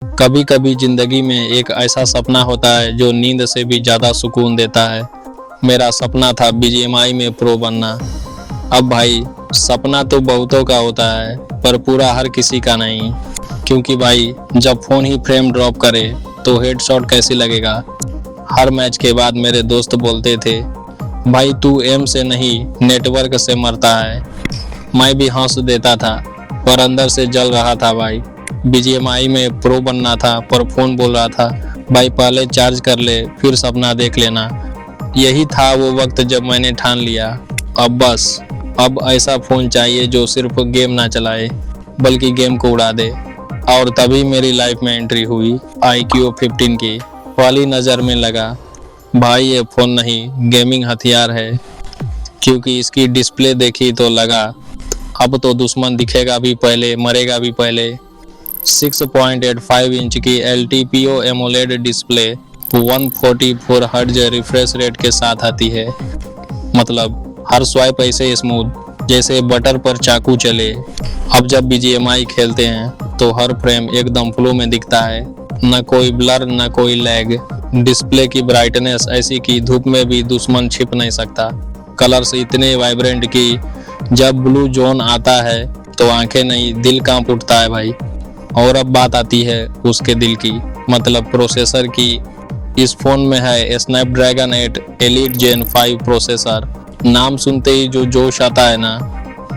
कभी कभी जिंदगी में एक ऐसा सपना होता है जो नींद से भी ज़्यादा सुकून देता है। मेरा सपना था बीजीएमआई में प्रो बनना। अब भाई, सपना तो बहुतों का होता है पर पूरा हर किसी का नहीं। क्योंकि भाई, जब फ़ोन ही फ्रेम ड्रॉप करे तो हेडशॉट कैसे लगेगा। हर मैच के बाद मेरे दोस्त बोलते थे, भाई तू एम से नहीं नेटवर्क से मरता है। मैं भी हंस देता था पर अंदर से जल रहा था भाई। बीजीएमआई में प्रो बनना था पर फ़ोन बोल रहा था, भाई पहले चार्ज कर ले फिर सपना देख लेना। यही था वो वक्त जब मैंने ठान लिया, अब ऐसा फ़ोन चाहिए जो सिर्फ गेम ना चलाए बल्कि गेम को उड़ा दे। और तभी मेरी लाइफ में एंट्री हुई iQOO 15 की। पहली नज़र में लगा, भाई ये फ़ोन नहीं गेमिंग हथियार है। क्योंकि इसकी डिस्प्ले देखी तो लगा, अब तो दुश्मन दिखेगा भी पहले मरेगा भी पहले। 6.85 इंच की LTPO AMOLED display 144 hertz refresh rate के साथ आती है। मतलब हर स्वाइप ऐसे स्मूथ जैसे बटर पर चाकू चले। अब जब बीजीएमआई खेलते हैं तो हर फ्रेम एकदम फ्लो में दिखता है, न कोई ब्लर न कोई लैग। डिस्प्ले की ब्राइटनेस ऐसी कि धूप में भी दुश्मन छिप नहीं सकता। कलर्स इतने वाइब्रेंट कि जब ब्लू जोन आता है तो आंखें नहीं दिल कांप उठता है भाई। और अब बात आती है उसके दिल की, मतलब प्रोसेसर की। इस फ़ोन में है स्नैपड्रैगन 8 एलीट जेन 5 प्रोसेसर। नाम सुनते ही जो जोश आता है ना,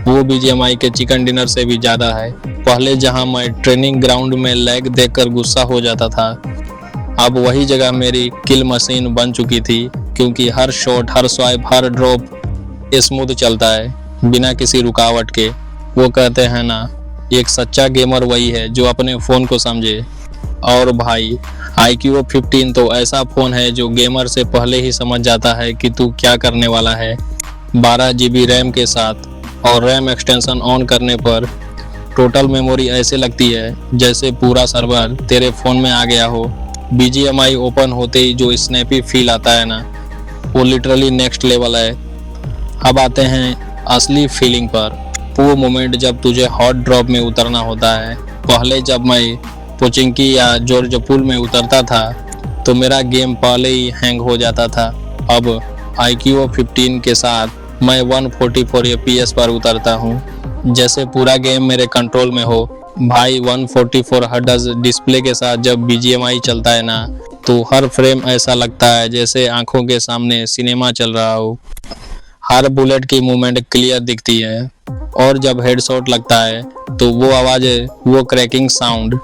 वो बीजीएमआई के चिकन डिनर से भी ज़्यादा है। पहले जहां मैं ट्रेनिंग ग्राउंड में लैग देखकर गुस्सा हो जाता था, अब वही जगह मेरी किल मशीन बन चुकी थी। क्योंकि हर शॉट हर स्वाइप हर ड्रॉप स्मूथ चलता है बिना किसी रुकावट के। वो कहते हैं ना, एक सच्चा गेमर वही है जो अपने फ़ोन को समझे। और भाई, iQOO 15 तो ऐसा फ़ोन है जो गेमर से पहले ही समझ जाता है कि तू क्या करने वाला है। 12 GB रैम के साथ और रैम एक्सटेंशन ऑन करने पर टोटल मेमोरी ऐसे लगती है जैसे पूरा सर्वर तेरे फ़ोन में आ गया हो। बीजीएमआई ओपन होते ही जो स्नैपी फील आता है ना, वो लिटरली नेक्स्ट लेवल है। अब आते हैं असली फीलिंग पर, वो मोमेंट जब तुझे हॉट ड्रॉप में उतरना होता है। पहले जब मैं पोचिंकी या जॉर्ज पूल में उतरता था तो मेरा गेम पहले ही हैंग हो जाता था। अब iQOO 15 के साथ मैं 144 FPS पर उतरता हूँ, जैसे पूरा गेम मेरे कंट्रोल में हो। भाई 144 हर्ट्ज डिस्प्ले के साथ जब बीजीएमआई चलता है ना, तो हर फ्रेम ऐसा लगता है जैसे आंखों के सामने सिनेमा चल रहा हो। हर बुलेट की मूवमेंट क्लियर दिखती है और जब हेडशॉट लगता है तो वो आवाज़, वो क्रैकिंग साउंड,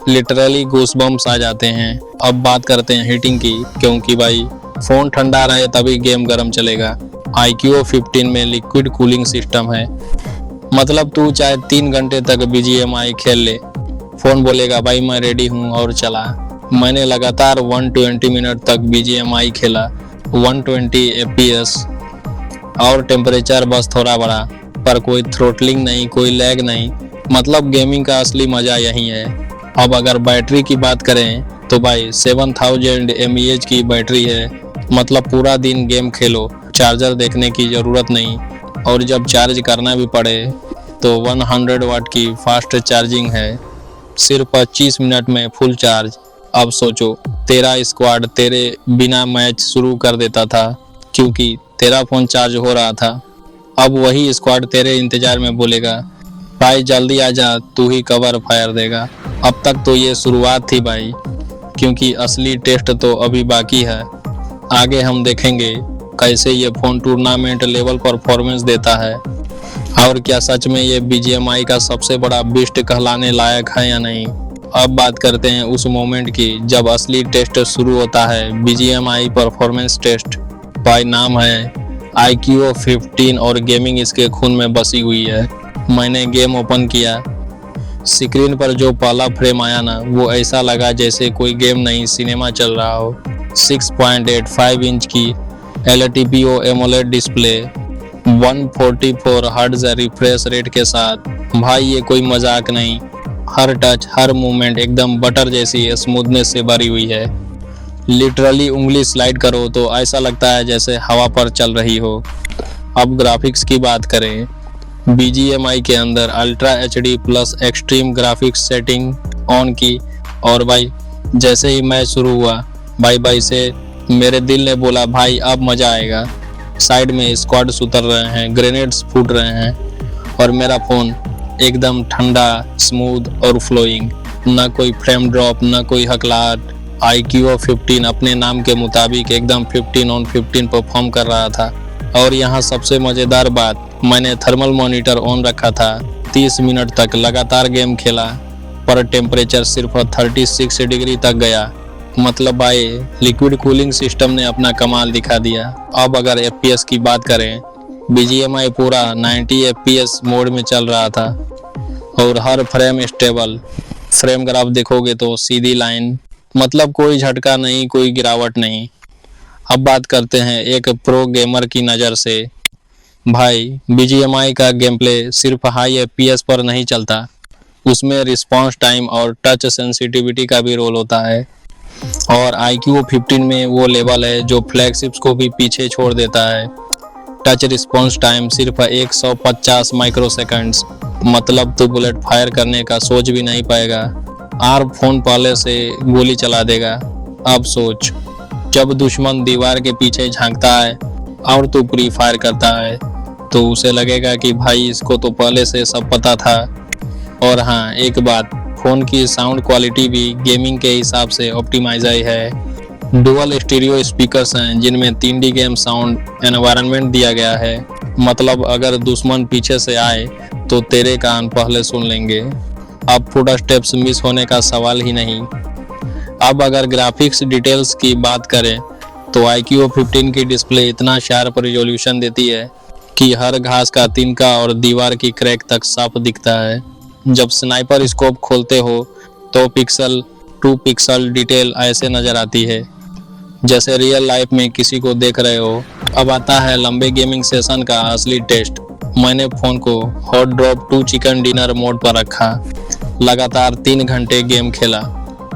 लिटरली गूज़बम्प्स आ जाते हैं। अब बात करते हैं हीटिंग की, क्योंकि भाई फ़ोन ठंडा रहे तभी गेम गर्म चलेगा। iQOO 15 में लिक्विड कूलिंग सिस्टम है। मतलब तू चाहे 3 घंटे तक बीजीएमआई खेल ले, फ़ोन बोलेगा भाई मैं रेडी हूँ और चला। मैंने लगातार 120 मिनट तक बीजीएमआई खेला, 120 FPS और टेम्परेचर बस थोड़ा बढ़ा, पर कोई थ्रोटलिंग नहीं, कोई लैग नहीं। मतलब गेमिंग का असली मज़ा यही है। अब अगर बैटरी की बात करें तो भाई 7000 mAh की बैटरी है। मतलब पूरा दिन गेम खेलो, चार्जर देखने की ज़रूरत नहीं। और जब चार्ज करना भी पड़े तो 100 वाट की फास्ट चार्जिंग है, सिर्फ 25 मिनट में फुल चार्ज। अब सोचो, तेरा स्क्वाड तेरे बिना मैच शुरू कर देता था क्योंकि तेरा फ़ोन चार्ज हो रहा था। अब वही स्क्वाड तेरे इंतज़ार में बोलेगा, भाई जल्दी आजा, तू ही कवर फायर देगा। अब तक तो ये शुरुआत थी भाई, क्योंकि असली टेस्ट तो अभी बाकी है। आगे हम देखेंगे कैसे ये फ़ोन टूर्नामेंट लेवल परफॉर्मेंस देता है और क्या सच में ये बीजीएमआई का सबसे बड़ा बिस्ट कहलाने लायक है या नहीं। अब बात करते हैं उस मोमेंट की जब असली टेस्ट शुरू होता है, बीजीएमआई परफॉर्मेंस टेस्ट। भाई नाम है iQOO 15 और गेमिंग इसके खून में बसी हुई है। मैंने गेम ओपन किया, स्क्रीन पर जो पहला फ्रेम आया ना, वो ऐसा लगा जैसे कोई गेम नहीं सिनेमा चल रहा हो। 6.85 इंच की LTPO AMOLED display 144 hertz refresh rate के साथ। भाई ये कोई मजाक नहीं, हर टच हर मूवमेंट एकदम बटर जैसी स्मूथनेस से भरी हुई है। लिटरली उंगली स्लाइड करो तो ऐसा लगता है जैसे हवा पर चल रही हो। अब ग्राफिक्स की बात करें, BGMI के अंदर ultra HD plus extreme graphics setting on की और भाई जैसे ही मैच शुरू हुआ भाई भाई से मेरे दिल ने बोला भाई अब मजा आएगा। साइड में स्क्वाड्स उतर रहे हैं, ग्रेनेड्स फूट रहे हैं और मेरा फोन एकदम ठंडा, स्मूथ और फ्लोइंग। ना कोई फ्रेम ड्रॉप, ना कोई हकलाहट। IQ 15 अपने नाम के मुताबिक एकदम 15 on 15 परफॉर्म कर रहा था। और यहाँ सबसे मज़ेदार बात, मैंने थर्मल मॉनिटर ऑन रखा था। 30 मिनट तक लगातार गेम खेला पर टेम्परेचर सिर्फ 36 डिग्री तक गया। मतलब भाई लिक्विड कूलिंग सिस्टम ने अपना कमाल दिखा दिया। अब अगर FPS की बात करें, BGMI पूरा 90 FPS मोड में चल रहा था और हर फ्रेम स्टेबल। फ्रेम ग्राफ देखोगे तो सीधी लाइन, मतलब कोई झटका नहीं, कोई गिरावट नहीं। अब बात करते हैं एक प्रो गेमर की नज़र से। भाई BGMI का गेम प्ले सिर्फ हाई FPS पर नहीं चलता, उसमें रिस्पॉन्स टाइम और टच सेंसिटिविटी का भी रोल होता है। और IQ 15 में वो लेवल है जो फ्लैगशिप्स को भी पीछे छोड़ देता है। टच रिस्पॉन्स टाइम सिर्फ 150 माइक्रोसेकंड्स, मतलब तो बुलेट फायर करने का सोच भी नहीं पाएगा। आर फोन पहले से गोली चला देगा। अब सोच, जब दुश्मन दीवार के पीछे झांकता है और तू प्री फायर करता है तो उसे लगेगा कि भाई इसको तो पहले से सब पता था। और हाँ एक बात, फ़ोन की साउंड क्वालिटी भी गेमिंग के हिसाब से ऑप्टिमाइज है। डुअल स्टीरियो स्पीकर्स हैं जिनमें 3D गेम साउंड एनवायरनमेंट दिया गया है। मतलब अगर दुश्मन पीछे से आए तो तेरे कान पहले सुन लेंगे। अब फुट स्टेप्स मिस होने का सवाल ही नहीं। अब अगर ग्राफिक्स डिटेल्स की बात करें तो IQ 15 की डिस्प्ले इतना शार्प रिजोल्यूशन देती है कि हर घास का तिनका और दीवार की क्रैक तक साफ दिखता है। जब स्नाइपर स्कोप खोलते हो तो पिक्सल टू पिक्सल डिटेल ऐसे नज़र आती है जैसे रियल लाइफ में किसी को देख रहे हो। अब आता है लंबे गेमिंग सेशन का असली टेस्ट। मैंने फ़ोन को hot drop 2 chicken dinner mode पर रखा, लगातार 3 घंटे गेम खेला।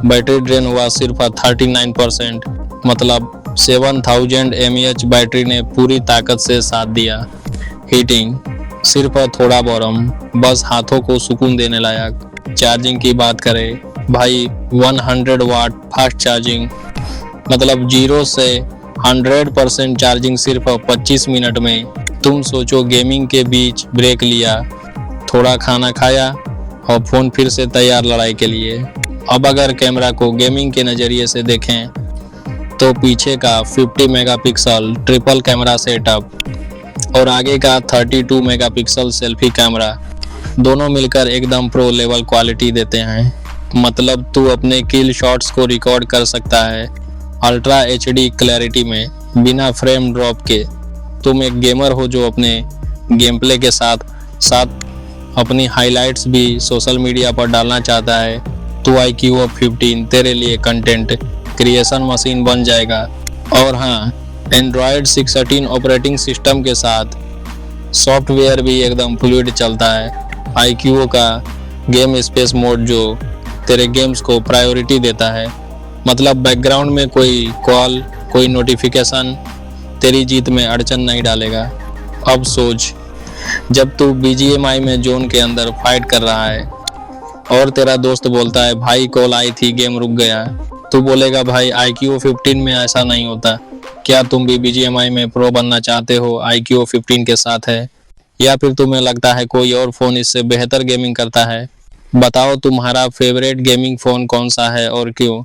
बैटरी ड्रेन हुआ सिर्फ 39%, मतलब 7000 mAh बैटरी ने पूरी ताकत से साथ दिया। हीटिंग सिर्फ थोड़ा बॉरम, बस हाथों को सुकून देने लायक। चार्जिंग की बात करें भाई 100 वाट फास्ट चार्जिंग, मतलब 0 से 100% चार्जिंग सिर्फ 25 मिनट में। तुम सोचो गेमिंग के बीच ब्रेक लिया, थोड़ा खाना खाया और फ़ोन फिर से तैयार लड़ाई के लिए। अब अगर कैमरा को गेमिंग के नज़रिए से देखें तो पीछे का 50 मेगापिक्सल ट्रिपल कैमरा सेटअप और आगे का 32 मेगापिक्सल सेल्फी कैमरा, दोनों मिलकर एकदम प्रो लेवल क्वालिटी देते हैं। मतलब तू अपने किल शॉट्स को रिकॉर्ड कर सकता है अल्ट्रा HD क्लैरिटी में बिना फ्रेम ड्रॉप के। तुम एक गेमर हो जो अपने गेम प्ले के साथ साथ अपनी हाइलाइट्स भी सोशल मीडिया पर डालना चाहता है तो IQ 15 तेरे लिए कंटेंट क्रिएशन मशीन बन जाएगा। और हाँ, एंड्रॉयड 613 ऑपरेटिंग सिस्टम के साथ सॉफ्टवेयर भी एकदम फ्लूइड चलता है। IQ का गेम स्पेस मोड जो तेरे गेम्स को प्रायोरिटी देता है, मतलब बैकग्राउंड में कोई कॉल, कोई नोटिफिकेशन तेरी जीत में अड़चन नहीं डालेगा। अब सोच, जब तू BGMI में जोन के अंदर फाइट कर रहा है और तेरा दोस्त बोलता है भाई कॉल आई थी, गेम रुक गया, तू बोलेगा भाई IQ 15 में ऐसा नहीं होता। क्या तुम भी BGMI में प्रो बनना चाहते हो IQ 15 के साथ है, या फिर तुम्हें लगता है कोई और फ़ोन इससे बेहतर गेमिंग करता है? बताओ तुम्हारा फेवरेट गेमिंग फ़ोन कौन सा है और क्यों।